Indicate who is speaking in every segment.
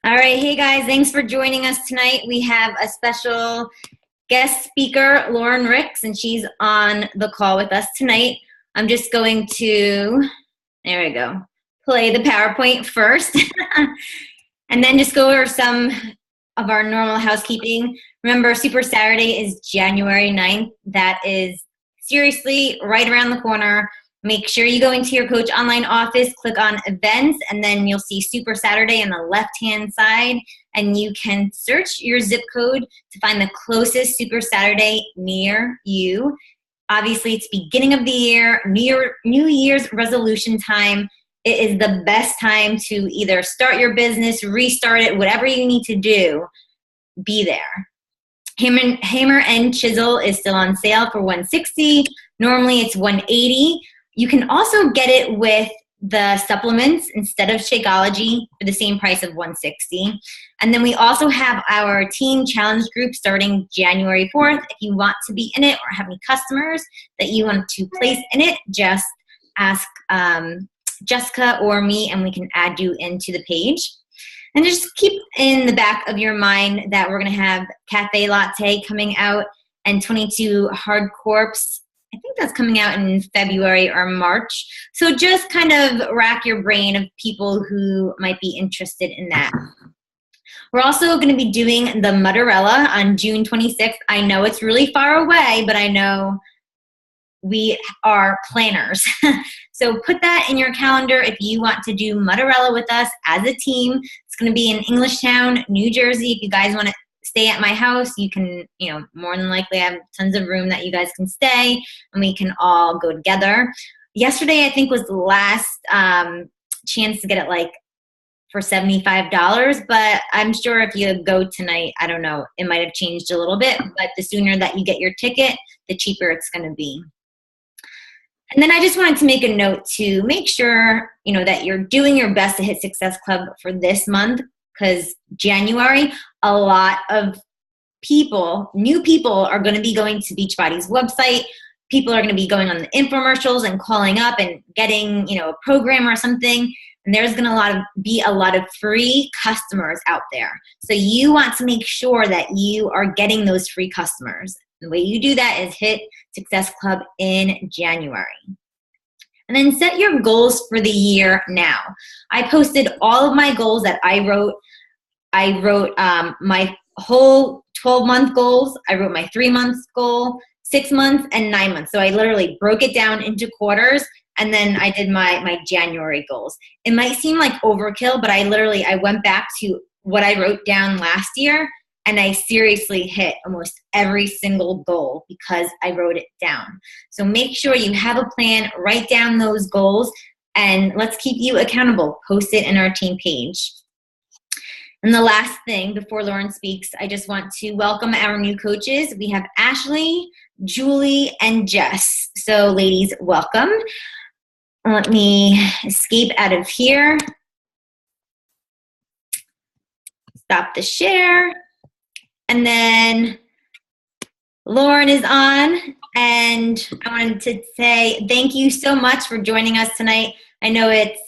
Speaker 1: All right. Hey, guys. Thanks for joining us tonight. We have a special guest speaker, Lauren Ricks, and she's on the call with us tonight. I'm just going to, there we go, play the PowerPoint first, and then just go over some of our normal housekeeping. Remember, Super Saturday is January 9th. That is seriously right around the corner. Make sure you go into your Coach Online office, click on events, and then you'll see Super Saturday on the left-hand side, and you can search your zip code to find the closest Super Saturday near you. Obviously, it's beginning of the year, New Year's resolution time. It is the best time to either start your business, restart it, whatever you need to do, be there. Hammer and Chisel is still on sale for $160. Normally, it's $180. You can also get it with the supplements instead of Shakeology for the same price of $160. And then we also have our Teen Challenge group starting January 4th. If you want to be in it or have any customers that you want to place in it, just ask Jessica or me and we can add you into the page. And just keep in the back of your mind that we're going to have Cafe Latte coming out and 22 Hard Corpse. I think that's coming out in February or March. So just kind of rack your brain of people who might be interested in that. We're also going to be doing the Mutterella on June 26th. I know it's really far away, but I know we are planners. So put that in your calendar if you want to do Mutterella with us as a team. It's going to be in Englishtown, New Jersey. If you guys want to stay at my house, you can, more than likely have tons of room that you guys can stay and we can all go together. Yesterday, I think, was the last chance to get it for $75, but I'm sure if you go tonight, I don't know, it might have changed a little bit, but the sooner that you get your ticket, the cheaper it's going to be. And then I just wanted to make a note to make sure, that you're doing your best to hit Success Club for this month, because January, a lot of new people are going to be going to Beachbody's website. People are going to be going on the infomercials and calling up and getting, a program or something. And there's going to be a lot of free customers out there. So you want to make sure that you are getting those free customers. The way you do that is hit Success Club in January. And then set your goals for the year now. I posted all of my goals that I wrote. I wrote my whole 12-month goals. I wrote my 3-month goal, 6 months, and 9 months. So I literally broke it down into quarters, and then I did my January goals. It might seem like overkill, but I went back to what I wrote down last year, and I seriously hit almost every single goal because I wrote it down. So make sure you have a plan, write down those goals, and let's keep you accountable. Post it in our team page. And the last thing before Lauren speaks, I just want to welcome our new coaches. We have Ashley, Julie, and Jess. So ladies, welcome. Let me escape out of here. Stop the share. And then Lauren is on, and I wanted to say thank you so much for joining us tonight. I know it's,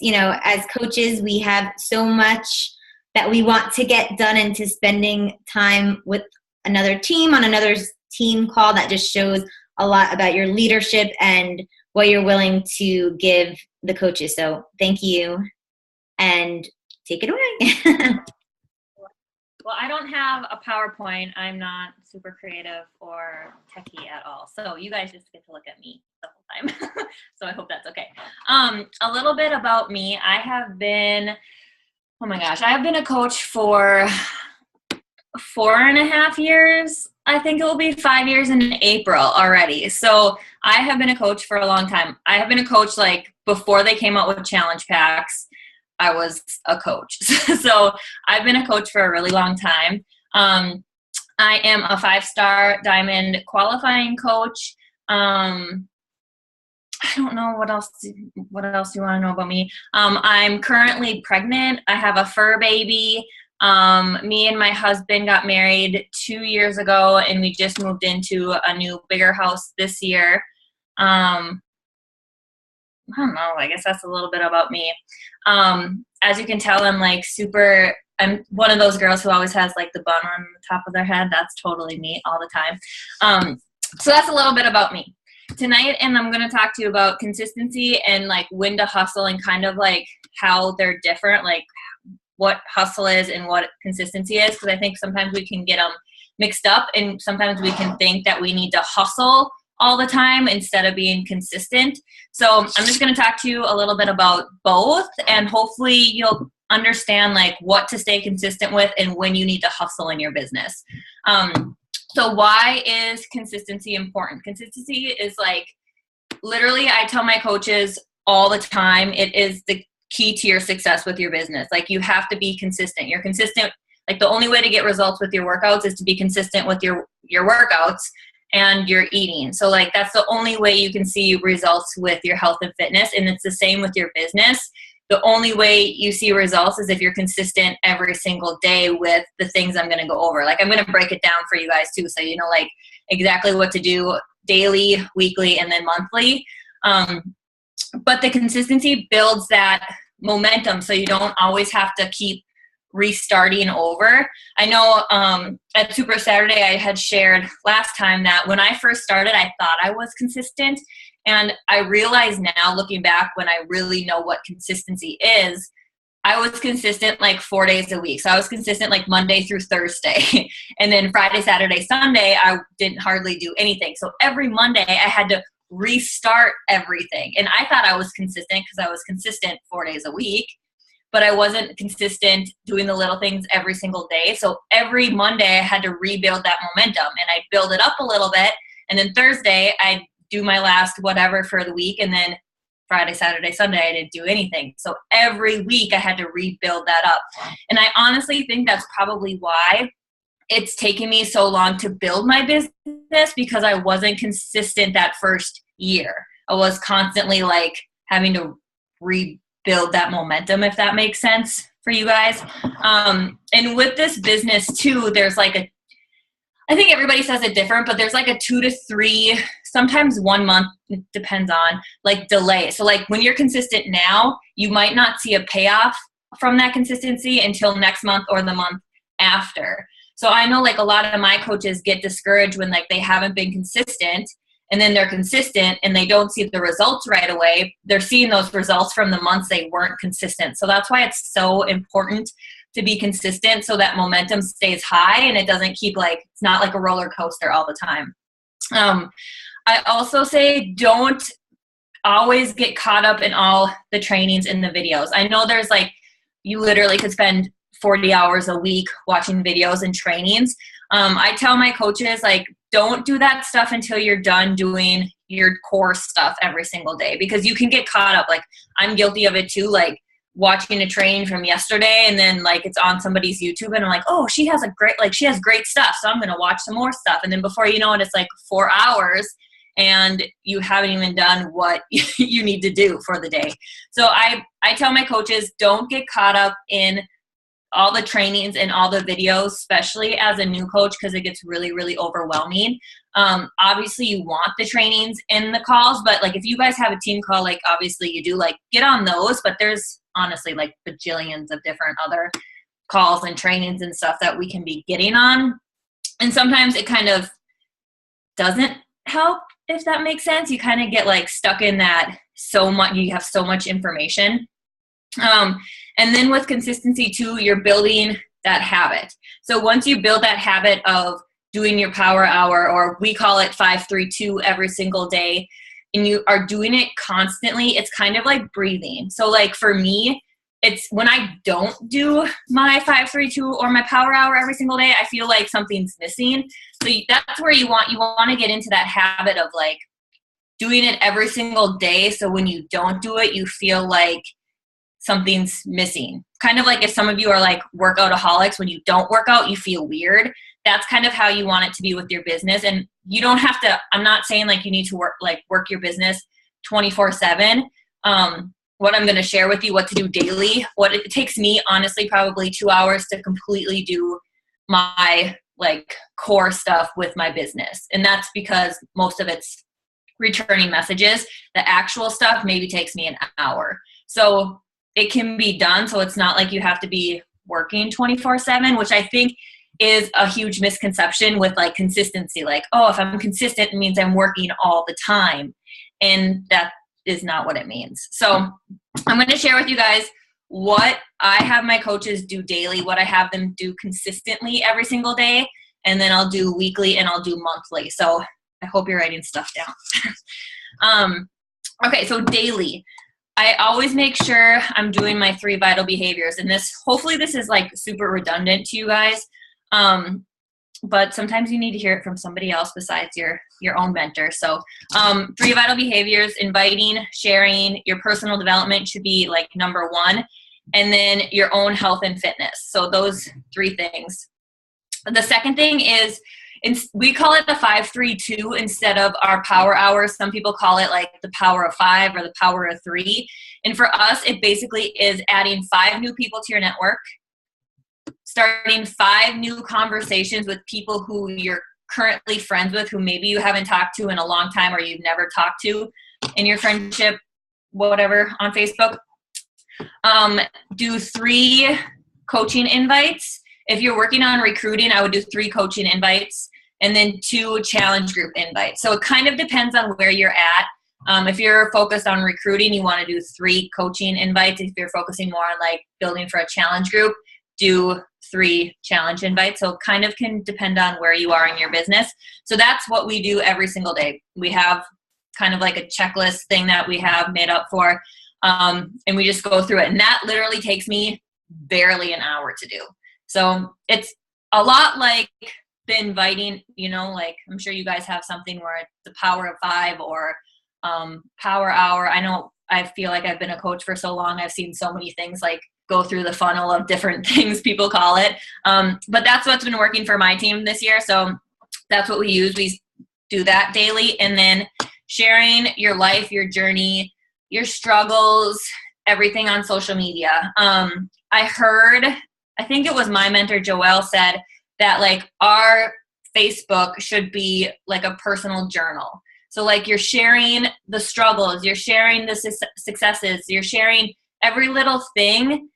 Speaker 1: as coaches, we have so much that we want to get done into spending time with another team on another team call. That just shows a lot about your leadership and what you're willing to give the coaches. So thank you, and take it away.
Speaker 2: Well, I don't have a PowerPoint. I'm not super creative or techie at all. So you guys just get to look at me the whole time. So I hope that's okay. A little bit about me. I have been a coach for 4.5 years. I think it will be 5 years in April already. So I have been a coach for a long time. I have been a coach before they came out with challenge packs. I was a coach. So I've been a coach for a really long time. I am a 5-star diamond qualifying coach. I don't know what else you want to know about me. I'm currently pregnant. I have a fur baby. Me and my husband got married 2 years ago, and we just moved into a new, bigger house this year. I don't know. I guess that's a little bit about me. As you can tell, I'm like super I'm one of those girls who always has like the bun on the top of their head. That's totally me all the time. So that's a little bit about me tonight. And I'm going to talk to you about consistency and like when to hustle and kind of like how they're different, like what hustle is and what consistency is. Because I think sometimes we can get them mixed up, and sometimes we can think that we need to hustle all the time instead of being consistent. So I'm just going to talk to you a little bit about both, and hopefully you'll understand like what to stay consistent with and when you need to hustle in your business. So why is consistency important? Consistency is like, literally, I tell my coaches all the time, it is the key to your success with your business. Like, you have to be consistent. You're consistent. Like, the only way to get results with your workouts is to be consistent with your workouts and your eating. So like, that's the only way you can see results with your health and fitness. And it's the same with your business. The only way you see results is if you're consistent every single day with the things I'm going to go over. Like, I'm going to break it down for you guys too, so you know like exactly what to do daily, weekly, and then monthly. But the consistency builds that momentum, so you don't always have to keep restarting over. I know at Super Saturday I had shared last time that when I first started, I thought I was consistent. And I realize now, looking back, when I really know what consistency is, I was consistent like 4 days a week. So I was consistent like Monday through Thursday. And then Friday, Saturday, Sunday, I didn't hardly do anything. So every Monday I had to restart everything. And I thought I was consistent because I was consistent 4 days a week, but I wasn't consistent doing the little things every single day. So every Monday I had to rebuild that momentum, and I'd build it up a little bit. And then Thursday I'd do my last whatever for the week, and then Friday, Saturday, Sunday, I didn't do anything. So every week I had to rebuild that up. And I honestly think that's probably why it's taken me so long to build my business, because I wasn't consistent that first year. I was constantly like having to rebuild that momentum, if that makes sense for you guys. And with this business too, there's like I think everybody says it different, but there's like a 2 to 3, sometimes 1 month, it depends on, like delay. So like when you're consistent now, you might not see a payoff from that consistency until next month or the month after. So I know like a lot of my coaches get discouraged when like they haven't been consistent, and then they're consistent and they don't see the results right away. They're seeing those results from the months they weren't consistent. So that's why it's so important to be consistent, so that momentum stays high and it doesn't keep like, it's not like a roller coaster all the time. I also say don't always get caught up in all the trainings and the videos. I know there's like, you literally could spend 40 hours a week watching videos and trainings. I tell my coaches, like, don't do that stuff until you're done doing your core stuff every single day, because you can get caught up. Like, I'm guilty of it too. Like, watching a training from yesterday, and then like it's on somebody's YouTube, and I'm like, oh, she has great stuff, so I'm going to watch some more stuff. And then before you know it, it's like 4 hours and you haven't even done what you need to do for the day. So I tell my coaches, don't get caught up in all the trainings and all the videos, especially as a new coach, because it gets really, really overwhelming. Obviously you want the trainings and the calls, but like if you guys have a team call, like obviously you do, like get on those, but there's honestly like bajillions of different other calls and trainings and stuff that we can be getting on. And sometimes it kind of doesn't help, if that makes sense. You kind of get like stuck in that you have so much information. And then with consistency too, you're building that habit. So once you build that habit of doing your power hour, or we call it 5-3-2 every single day, and you are doing it constantly, it's kind of like breathing. So like for me, it's when I don't do my 5-3-2 or my power hour every single day, I feel like something's missing. So that's where you want to get into that habit of like doing it every single day. So when you don't do it, you feel like something's missing. Kind of like if some of you are like workoutaholics, when you don't work out, you feel weird. That's kind of how you want it to be with your business. And you don't have to, I'm not saying like you need to work your business 24/7. What I'm going to share with you, what to do daily, what it takes me, honestly, probably 2 hours to completely do my like core stuff with my business. And that's because most of it's returning messages. The actual stuff maybe takes me an hour. So it can be done. So it's not like you have to be working 24/7, which I think is a huge misconception with like consistency. Like, oh, if I'm consistent, it means I'm working all the time. And that is not what it means. So I'm going to share with you guys what I have my coaches do daily, what I have them do consistently every single day, and then I'll do weekly and I'll do monthly. So I hope you're writing stuff down. Okay, so daily. I always make sure I'm doing my 3 vital behaviors. And hopefully this is like super redundant to you guys. But sometimes you need to hear it from somebody else besides your own mentor. So 3 vital behaviors: inviting, sharing, your personal development should be like number 1, and then your own health and fitness. So those 3 things. The second thing is, we call it the 5-3-2 instead of our power hours. Some people call it like the power of 5 or the power of 3. And for us, it basically is adding 5 new people to your network, starting 5 new conversations with people who you're currently friends with, who maybe you haven't talked to in a long time or you've never talked to in your friendship, whatever, on Facebook. Do 3 coaching invites. If you're working on recruiting, I would do 3 coaching invites and then 2 challenge group invites. So it kind of depends on where you're at. If you're focused on recruiting, you want to do 3 coaching invites. If you're focusing more on like building for a challenge group, do 3 challenge invites. So it kind of can depend on where you are in your business. So that's what we do every single day. We have kind of like a checklist thing that we have made up for, and we just go through it. And that literally takes me barely an hour to do. So it's a lot like the inviting, like I'm sure you guys have something where it's the power of 5 or power hour. I feel like I've been a coach for so long. I've seen so many things like go through the funnel of different things people call it. But that's what's been working for my team this year. So that's what we use. We do that daily. And then sharing your life, your journey, your struggles, everything on social media. I think it was my mentor, Joelle, said that like our Facebook should be like a personal journal. So like you're sharing the struggles, you're sharing the successes, you're sharing every little thing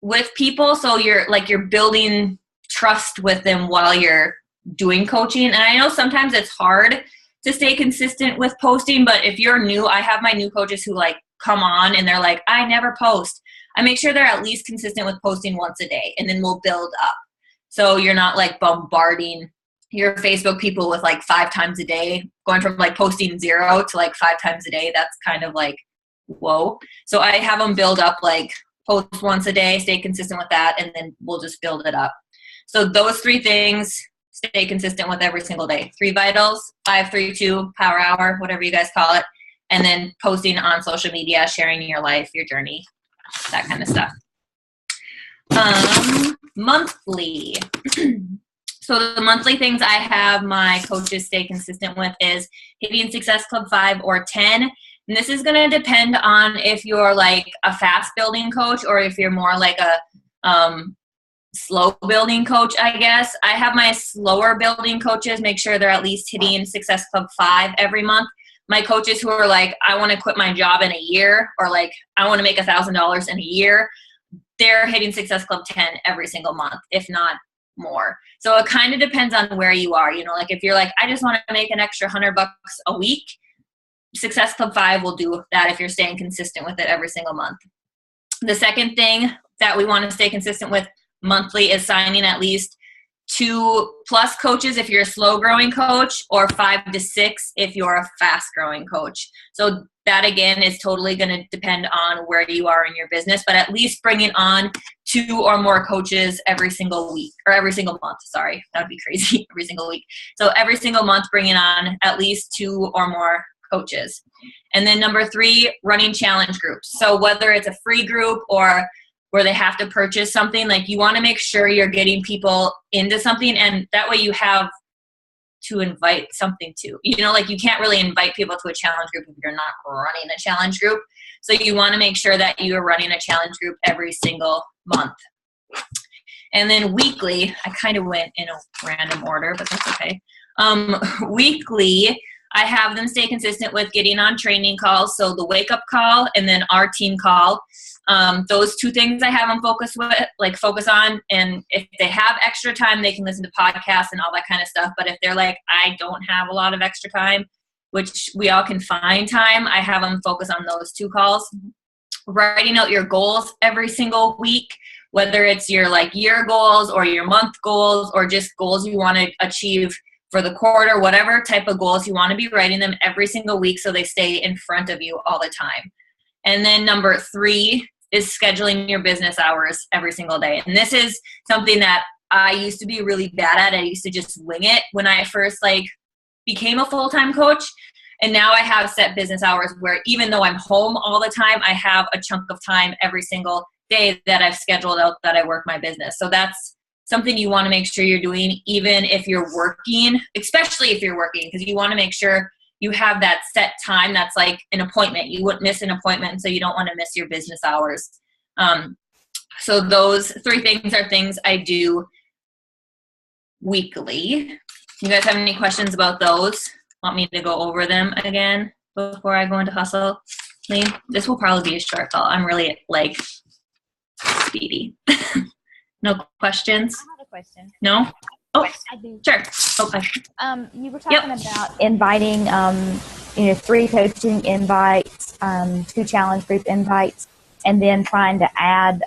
Speaker 2: with people. So you're building trust with them while you're doing coaching. And I know sometimes it's hard to stay consistent with posting, but if you're new, I have my new coaches who like come on and they're like, I never post. I make sure they're at least consistent with posting once a day, and then we'll build up. So you're not like bombarding your Facebook people with like 5 times a day, going from like posting 0 to like 5 times a day. That's kind of like, whoa. So I have them build up, like post once a day, stay consistent with that, and then we'll just build it up. So those 3 things, stay consistent with every single day. 3 vitals, 5-3-2, power hour, whatever you guys call it. And then posting on social media, sharing your life, your journey, that kind of stuff. Monthly. So the monthly things I have my coaches stay consistent with is hitting Success Club 5 or 10. And this is going to depend on if you're like a fast building coach or if you're more like a slow building coach, I guess. I have my slower building coaches make sure they're at least hitting Success Club 5 every month. My coaches who are like, I want to quit my job in a year, or like, I want to make $1,000 in a year, they're hitting Success Club 10 every single month, if not more. So it kind of depends on where you are. Like if you're like, I just want to make an extra $100 a week, Success Club 5 will do that if you're staying consistent with it every single month. The second thing that we want to stay consistent with monthly is signing at least 2+ coaches if you're a slow growing coach, or 5 to 6 if you're a fast growing coach. So that again is totally going to depend on where you are in your business, but at least bringing on 2 or more coaches every single week, or every single month. Sorry, that would be crazy. Every single week. So every single month, bringing on at least 2 or more coaches. And then number 3, running challenge groups. So whether it's a free group or where they have to purchase something, like you want to make sure you're getting people into something, and that way you have to invite something to. Like you can't really invite people to a challenge group if you're not running a challenge group. So you want to make sure that you are running a challenge group every single month. And then weekly, I kind of went in a random order, but that's okay. Weekly, I have them stay consistent with getting on training calls. So the wake up call and then our team call. Those two things I have them focus on. And if they have extra time, they can listen to podcasts and all that kind of stuff. But if they're like, I don't have a lot of extra time, which we all can find time, I have them focus on those two calls. Writing out your goals every single week, whether it's your like year goals or your month goals or just goals you want to achieve for the quarter, whatever type of goals you want to be writing them every single week so they stay in front of you all the time. And then number 3 is scheduling your business hours every single day. And this is something that I used to be really bad at. I used to just wing it when I first became a full-time coach. And now I have set business hours where even though I'm home all the time, I have a chunk of time every single day that I've scheduled out that I work my business. So that's something you want to make sure you're doing, even if you're working, especially if you're working, because you want to make sure you have that set time that's like an appointment. You wouldn't miss an appointment, so you don't want to miss your business hours. So those 3 things are things I do weekly. You guys have any questions about those? Want me to go over them again before I go into hustle? This will probably be a short call. I'm really speedy. No questions?
Speaker 3: I have a question.
Speaker 2: No? Oh,
Speaker 3: I do.
Speaker 2: sure. Okay.
Speaker 3: You were talking about inviting, 3 coaching invites, 2 challenge group invites, and then trying to add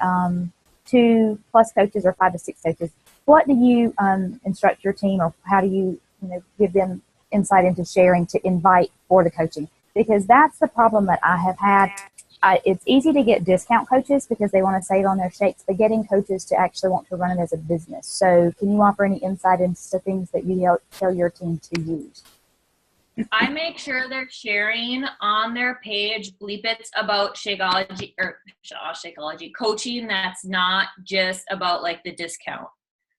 Speaker 3: 2 plus coaches or 5 to 6 coaches. What do you instruct your team, or how do you, give them insight into sharing to invite for the coaching? Because that's the problem that I have had. It's easy to get discount coaches because they want to save on their shakes, but getting coaches to actually want to run it as a business. So can you offer any insight into things that you tell your team to use?
Speaker 2: I make sure they're sharing on their page bleepits about Shakeology Shakeology coaching that's not just about the discount.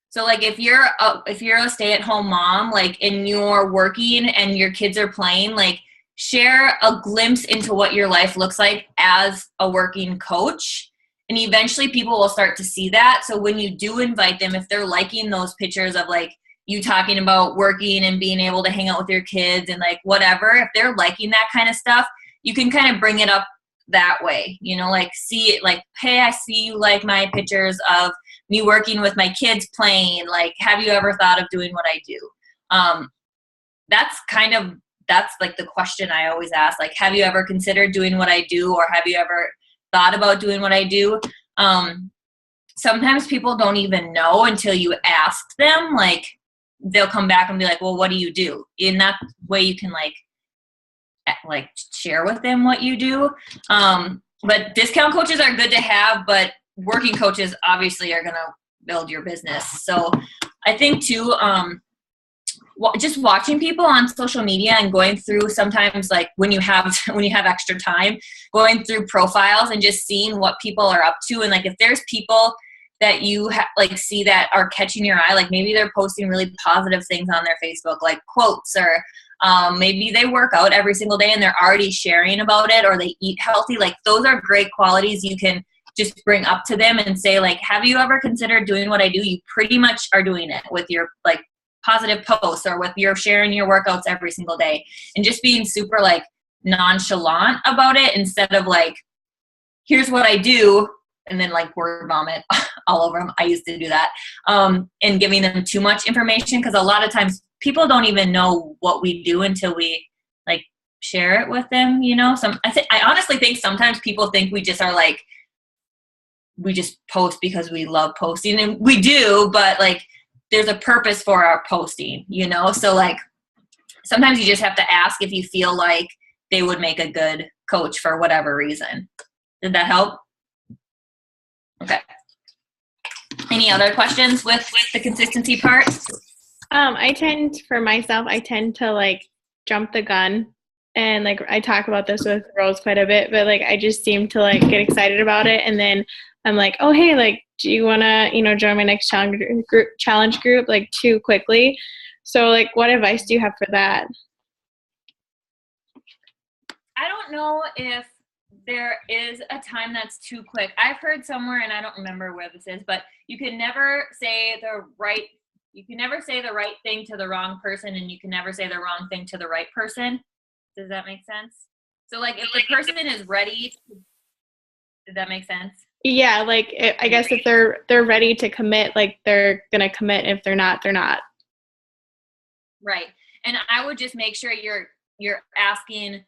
Speaker 2: So if you're a stay-at-home mom, and you're working and your kids are playing, share a glimpse into what your life looks like as a working coach. And eventually people will start to see that. So when you do invite them, if they're liking those pictures of you talking about working and being able to hang out with your kids and whatever, if they're liking that kind of stuff, you can kind of bring it up that way, see it hey, I see you like my pictures of me working with my kids playing, have you ever thought of doing what I do? That's the question I always ask, have you ever considered doing what I do, or have you ever thought about doing what I do? Sometimes people don't even know until you ask them. They'll come back and be well, what do you do? In that way you can share with them what you do. But discount coaches are good to have, but working coaches obviously are going to build your business. So I think too, just watching people on social media and going through sometimes when you have extra time, going through profiles and just seeing what people are up to. And if there's people that you see that are catching your eye, maybe they're posting really positive things on their Facebook, quotes, or maybe they work out every single day and they're already sharing about it, or they eat healthy. Those are great qualities you can just bring up to them and say, have you ever considered doing what I do? You pretty much are doing it with your positive posts, or with your sharing your workouts every single day, and just being super nonchalant about it, instead of here's what I do, and then word vomit all over them. I used to do that, and giving them too much information, because a lot of times people don't even know what we do until we share it with them. I honestly think sometimes people think we just are we just post because we love posting, and we do, but there's a purpose for our posting, so sometimes you just have to ask if you feel like they would make a good coach for whatever reason. Did that help? Okay. Any other questions with the consistency part?
Speaker 4: I tend to jump the gun, and I talk about this with Rose quite a bit, but I just seem to get excited about it, and then I'm oh hey, do you want to join my next challenge group too quickly? So what advice do you have for that?
Speaker 2: I don't know if there is a time that's too quick. I've heard somewhere, and I don't remember where this is, but you can never say the right you can never say the right thing to the wrong person, and you can never say the wrong thing to the right person. Does that make sense? So like if the person is ready, did that make sense?
Speaker 4: Yeah, like I guess if they're ready to commit, like they're gonna commit. If they're not, they're not.
Speaker 2: Right. And I would just make sure you're asking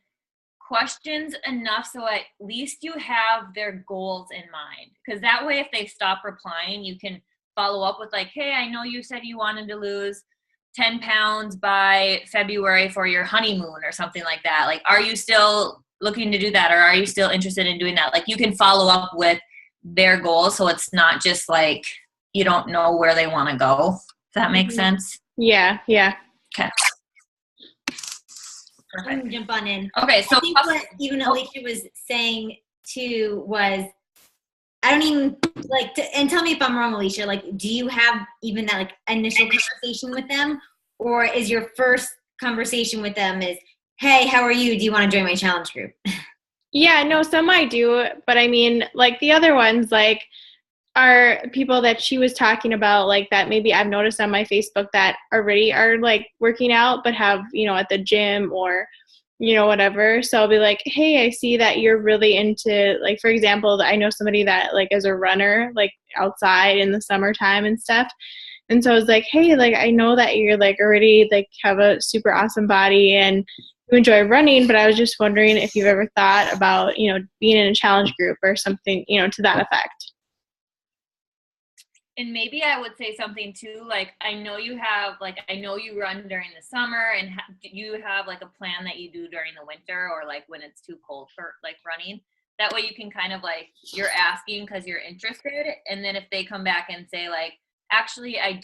Speaker 2: questions enough so at least you have their goals in mind. Because that way, if they stop replying, you can follow up with like, hey, I know you said you wanted to lose 10 pounds by February for your honeymoon or something like that. Like, are you still looking to do that, or are you still interested in doing that? Like, you can follow up with their goals so it's not just like you don't know where they want to go. Does that make sense?
Speaker 4: Yeah.
Speaker 2: Okay.
Speaker 1: I'm gonna jump on in.
Speaker 2: Okay, so
Speaker 1: I think what even Alicia was saying too was, I don't even like to, and tell me if I'm wrong, Alicia, like, do you have even that like initial conversation with them, or is your first conversation with them is, hey, how are you? Do you want to join my challenge group?
Speaker 4: Yeah, no, some I do, but I mean, like the other ones, like are people that she was talking about, like that maybe I've noticed on my Facebook that already are like working out, but have, at the gym or, whatever. So I'll be like, hey, I see that you're really into, like, for example, I know somebody that like is a runner, like outside in the summertime and stuff. And so I was like, hey, like, I know that you're like already like have a super awesome body and you enjoy running, but I was just wondering if you've ever thought about, being in a challenge group or something, to that effect.
Speaker 2: And maybe I would say something too, like, I know you run during the summer, and you have like a plan that you do during the winter or like when it's too cold for like running. That way you can kind of like, you're asking because you're interested. And then if they come back and say like, actually, I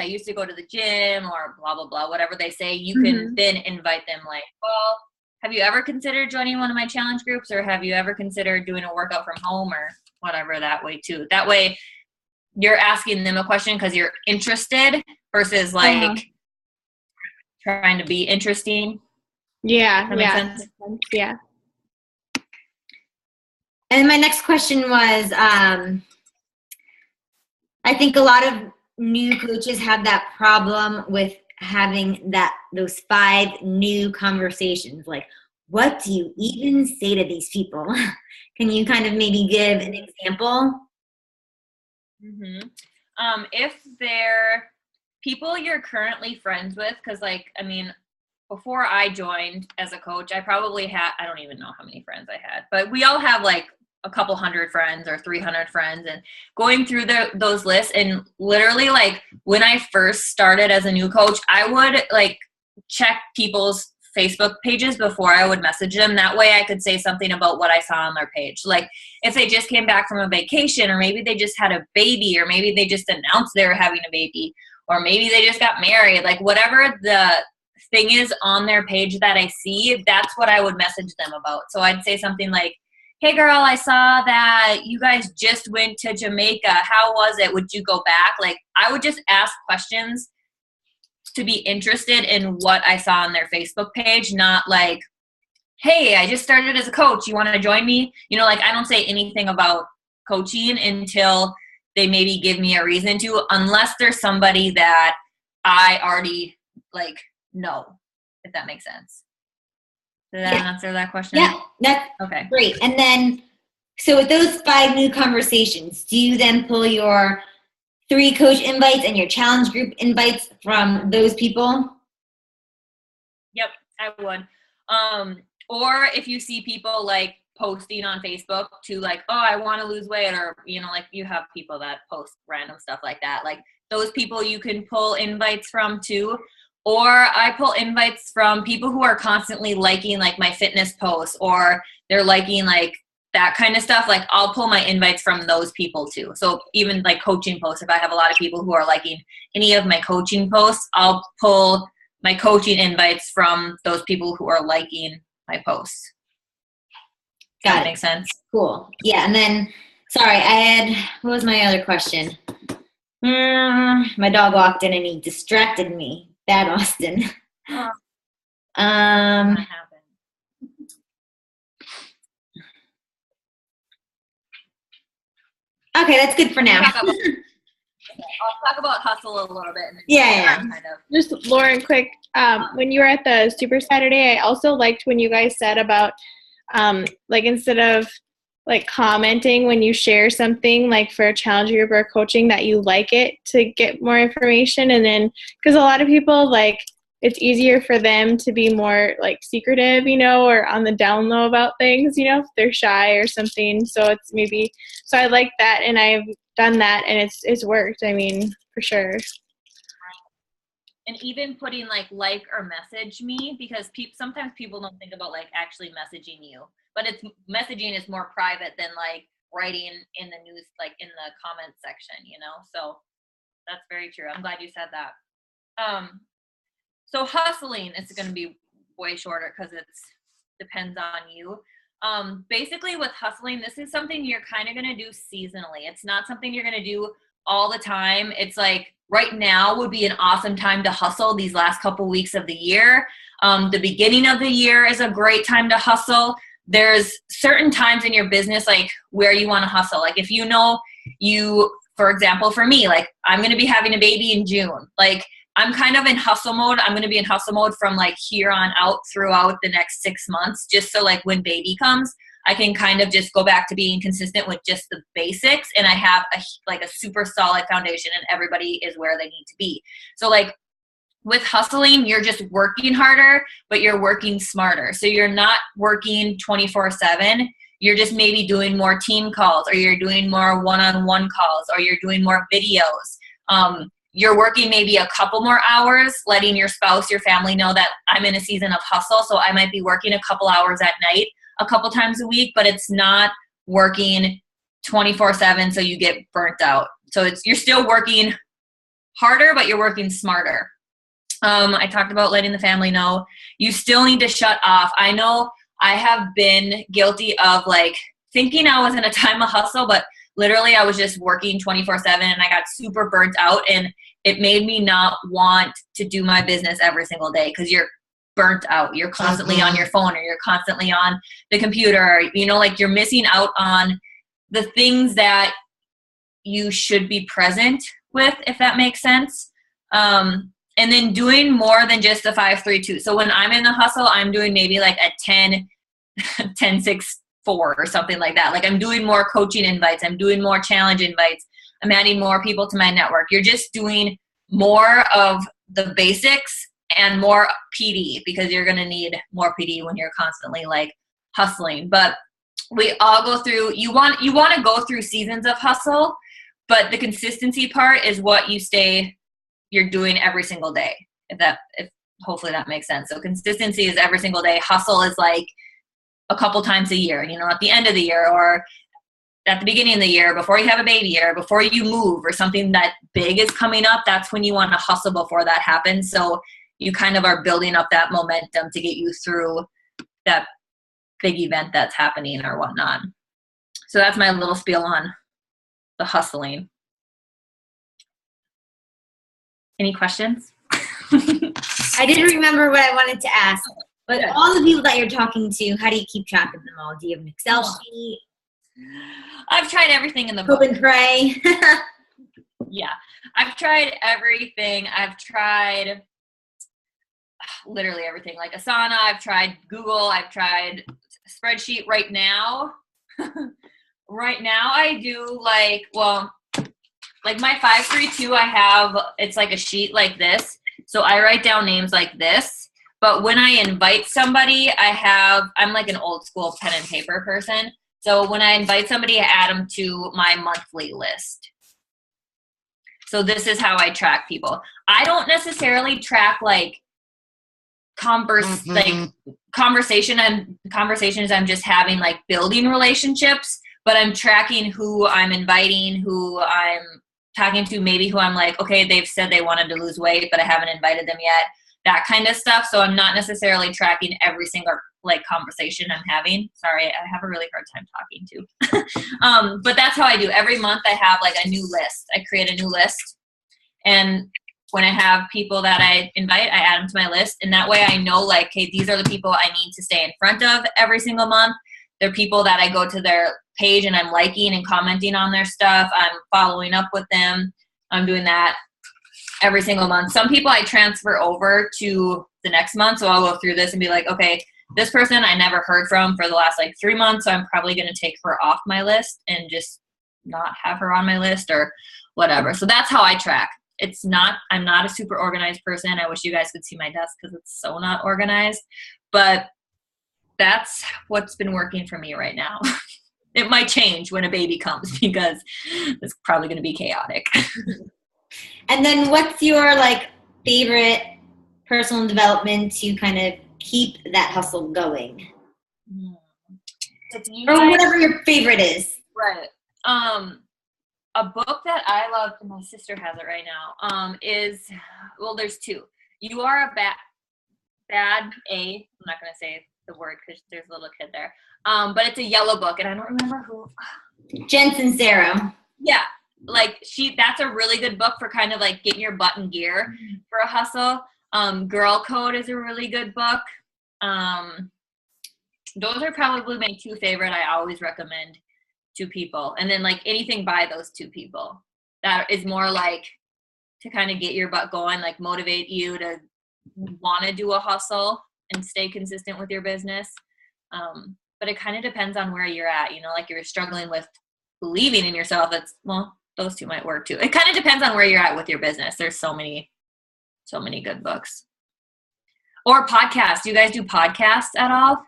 Speaker 2: used to go to the gym or blah, blah, blah, whatever they say, you can then invite them like, well, have you ever considered joining one of my challenge groups, or have you ever considered doing a workout from home or whatever, that way too. That way you're asking them a question because you're interested versus like trying to be interesting.
Speaker 4: Yeah.
Speaker 2: That makes sense?
Speaker 4: Yeah.
Speaker 1: And my next question was, I think a lot of new coaches have that problem with having those 5 new conversations. Like, what do you even say to these people? Can you kind of maybe give an example?
Speaker 2: If they're people you're currently friends with, because like, I mean, before I joined as a coach, I probably had, I don't even know how many friends I had, but we all have like a couple hundred friends or 300 friends, and going through those lists. And literally like when I first started as a new coach, I would like check people's Facebook pages before I would message them. That way I could say something about what I saw on their page. Like if they just came back from a vacation, or maybe they just had a baby, or maybe they just announced they were having a baby, or maybe they just got married, like whatever the thing is on their page that I see, that's what I would message them about. So I'd say something like, hey girl, I saw that you guys just went to Jamaica. How was it? Would you go back? Like I would just ask questions to be interested in what I saw on their Facebook page, not like, hey, I just started as a coach. You want to join me? Like I don't say anything about coaching until they maybe give me a reason to, unless there's somebody that I already like know, if that makes sense. Did that answer that question?
Speaker 1: Yeah, that's
Speaker 2: okay.
Speaker 1: Great. And then, so with those 5 new conversations, do you then pull your 3 coach invites and your challenge group invites from those people?
Speaker 2: Yep, I would. Or if you see people like posting on Facebook to like, oh, I want to lose weight, or, like you have people that post random stuff like that. Like those people you can pull invites from too. Or I pull invites from people who are constantly liking like my fitness posts, or they're liking like that kind of stuff. Like I'll pull my invites from those people too. So even like coaching posts, if I have a lot of people who are liking any of my coaching posts, I'll pull my coaching invites from those people who are liking my posts. Does that make sense?
Speaker 1: Cool. Yeah. And then, sorry, what was my other question? My dog walked in and he distracted me. Bad Austin.
Speaker 2: That happened.
Speaker 1: Okay, that's good for now.
Speaker 2: I'll talk about hustle a little bit.
Speaker 1: Yeah.
Speaker 2: Kind of.
Speaker 4: Just Lauren, quick. When you were at the Super Saturday, I also liked when you guys said about like instead of like commenting when you share something like for a challenge group or coaching that you like it to get more information. And then because a lot of people like it's easier for them to be more like secretive, you know, or on the down low about things, you know, if they're shy or something. So it's maybe, so I like that, and I've done that, and it's worked. I mean, for sure.
Speaker 2: And even putting like or message me, because sometimes people don't think about like actually messaging you, but it's messaging is more private than like writing in the news, like in the comments section, you know? So that's very true. I'm glad you said that. So hustling is going to be way shorter because it depends on you. Basically with hustling, this is something you're kind of going to do seasonally. It's not something you're going to do all the time. It's like right now would be an awesome time to hustle these last couple weeks of the year. The beginning of the year is a great time to hustle. There's certain times in your business like where you want to hustle. Like if you know for example, for me, like I'm going to be having a baby in June. Like I'm kind of in hustle mode. I'm going to be in hustle mode from like here on out throughout the next 6 months, just so like when baby comes, I can kind of just go back to being consistent with just the basics. And I have a super solid foundation and everybody is where they need to be. So like with hustling, you're just working harder, but you're working smarter. So you're not working 24/7. You're just maybe doing more team calls, or you're doing more one-on-one calls, or you're doing more videos. You're working maybe a couple more hours, letting your spouse, your family know that I'm in a season of hustle. So I might be working a couple hours at night, a couple times a week, but it's not working 24/7 so you get burnt out. So you're still working harder, but you're working smarter. I talked about letting the family know. You still need to shut off. I know I have been guilty of like thinking I was in a time of hustle, but literally I was just working 24/7 and I got super burnt out, and it made me not want to do my business every single day because you're burnt out. You're constantly on your phone, or you're constantly on the computer, or, you know, like you're missing out on the things that you should be present with, if that makes sense. And then doing more than just the 5-3-2. So when I'm in the hustle, I'm doing maybe like a 10-6-4 or something like that. Like I'm doing more coaching invites. I'm doing more challenge invites. I'm adding more people to my network. You're just doing more of the basics and more PD, because you're going to need more PD when you're constantly like hustling. But we all go through, you want to go through seasons of hustle, but the consistency part is what you're doing every single day. If hopefully that makes sense. So consistency is every single day. Hustle is like a couple times a year, you know, at the end of the year, or at the beginning of the year, before you have a baby, or before you move, or something that big is coming up. That's when you want to hustle before that happens. So you kind of are building up that momentum to get you through that big event that's happening or whatnot. So that's my little spiel on the hustling. Any questions?
Speaker 1: I didn't remember what I wanted to ask, but all the people that you're talking to, how do you keep track of them all? Do you have an Excel sheet?
Speaker 2: I've tried everything in the
Speaker 1: book. Hope and pray.
Speaker 2: Yeah, I've tried everything. I've tried literally everything, like Asana. I've tried Google. I've tried spreadsheet. Right now I do like my 5-3-2, I have, it's like a sheet like this. So I write down names like this. But when I invite somebody, I'm like an old school pen and paper person. So when I invite somebody, I add them to my monthly list. So this is how I track people. I don't necessarily track like conversations I'm just having, like building relationships, but I'm tracking who I'm inviting, who I'm talking to, maybe who I'm like, okay, they've said they wanted to lose weight, but I haven't invited them yet, that kind of stuff. So I'm not necessarily tracking every single like conversation I'm having. Sorry, I have a really hard time talking too. But that's how I do. Every month I have like a new list. I create a new list. And when I have people that I invite, I add them to my list. And that way I know like, okay, these are the people I need to stay in front of every single month. They're people that I go to their page and I'm liking and commenting on their stuff. I'm following up with them. I'm doing that every single month. Some people I transfer over to the next month. So I'll go through this and be like, okay, this person I never heard from for the last like 3 months. So I'm probably going to take her off my list and just not have her on my list or whatever. So that's how I track. I'm not a super organized person. I wish you guys could see my desk because it's so not organized, but that's what's been working for me right now. It might change when a baby comes because it's probably going to be chaotic.
Speaker 1: And then what's your like favorite personal development to kind of keep that hustle going? Or whatever your favorite is.
Speaker 2: Right. A book that I love, and my sister has it right now, is, well, there's two. You Are a Bad A. I'm not going to say the word because there's a little kid there. But it's a yellow book, and I don't remember who.
Speaker 1: Jen Sincero.
Speaker 2: Yeah. Like that's a really good book for kind of like getting your butt in gear for a hustle. Girl Code is a really good book. Those are probably my two favorite I always recommend to people. And then like anything by those two people that is more like to kind of get your butt going, like motivate you to want to do a hustle and stay consistent with your business. But it kind of depends on where you're at, like you're struggling with believing in yourself. Those two might work too. It kind of depends on where you're at with your business. There's so many good books. Or podcasts. Do you guys do podcasts at all?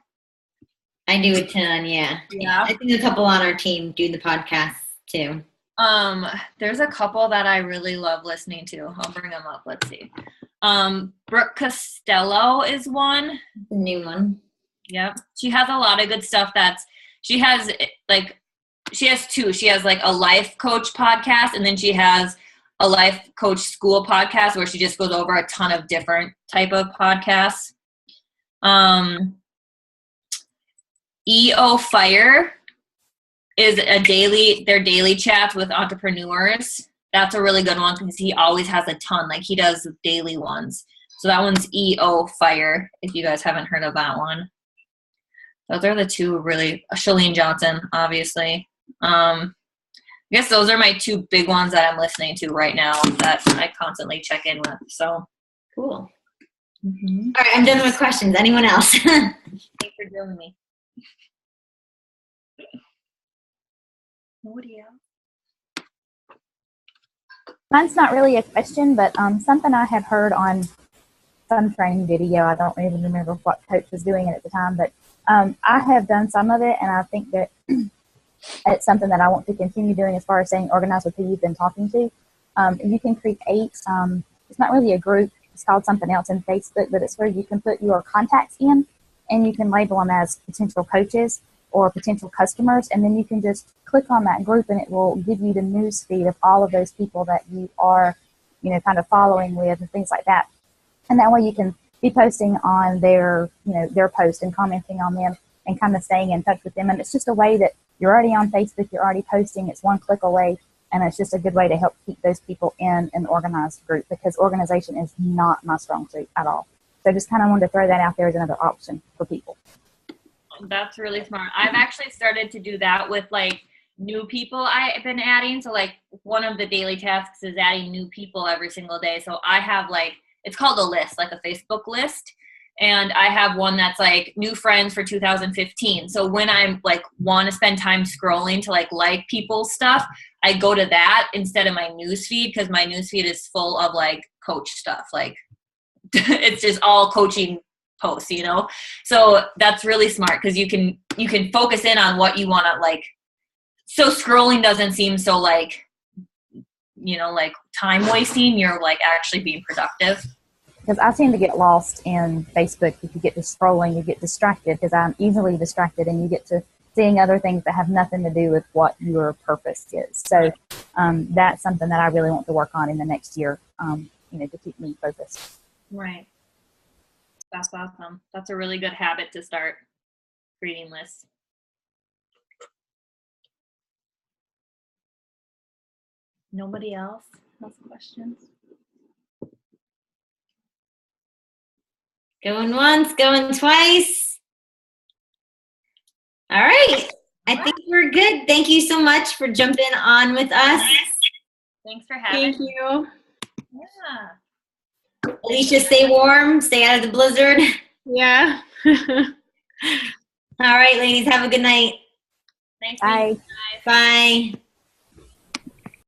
Speaker 1: I do a ton, yeah. I think a couple on our team do the podcasts too.
Speaker 2: There's a couple that I really love listening to. I'll bring them up. Let's see. Brooke Costello is one.
Speaker 1: The new one.
Speaker 2: Yep. She has a lot of good stuff she has two. She has like a life coach podcast, and then she has a life coach school podcast where she just goes over a ton of different type of podcasts. EO Fire is their daily chats with entrepreneurs. That's a really good one because he always has a ton. Like he does daily ones. So that one's EO Fire, if you guys haven't heard of that one. Those are the two really. Chalene Johnson, obviously. I guess those are my two big ones that I'm listening to right now that I constantly check in with. So
Speaker 1: cool. Mm-hmm. All right, I'm done with questions. Anyone else?
Speaker 2: Thanks for doing me. Nobody else?
Speaker 3: Mine's not really a question, but something I had heard on some training video. I don't even remember what coach was doing it at the time, but I have done some of it, and I think that it's something that I want to continue doing as far as staying organized with who you've been talking to. You can create, it's not really a group, it's called something else in Facebook, but it's where you can put your contacts in, and you can label them as potential coaches or potential customers, and then you can just click on that group, and it will give you the news feed of all of those people that you are, kind of following with and things like that. And that way you can be posting on their post and commenting on them and kind of staying in touch with them. And it's just a way that you're already on Facebook, you're already posting, it's one click away, and it's just a good way to help keep those people in an organized group because organization is not my strong suit at all. So just kind of wanted to throw that out there as another option for people.
Speaker 2: That's really smart. I've actually started to do that with like new people I've been adding. So like one of the daily tasks is adding new people every single day. So I have it's called a list, like a Facebook list. And I have one that's like new friends for 2015. So when I'm like want to spend time scrolling to like people's stuff, I go to that instead of my news feed because my news feed is full of like coach stuff. Like it's just all coaching posts, So that's really smart because you can focus in on what you want to like. So scrolling doesn't seem so like time wasting. You're like actually being productive.
Speaker 3: Because I seem to get lost in Facebook. If you get to scrolling, you get distracted because I'm easily distracted, and you get to seeing other things that have nothing to do with what your purpose is. So that's something that I really want to work on in the next year, to keep me focused.
Speaker 2: Right. That's awesome. That's a really good habit to start, creating lists. Nobody else has questions?
Speaker 1: Going once, going twice. All right. I think we're good. Thank you so much for jumping on with us.
Speaker 2: Thanks for having
Speaker 4: Thank
Speaker 2: me.
Speaker 4: you.
Speaker 2: Yeah.
Speaker 1: Alicia, stay warm, stay out of the blizzard.
Speaker 4: Yeah.
Speaker 1: All right, ladies, have a good night.
Speaker 2: Thanks.
Speaker 3: Bye.
Speaker 1: Bye.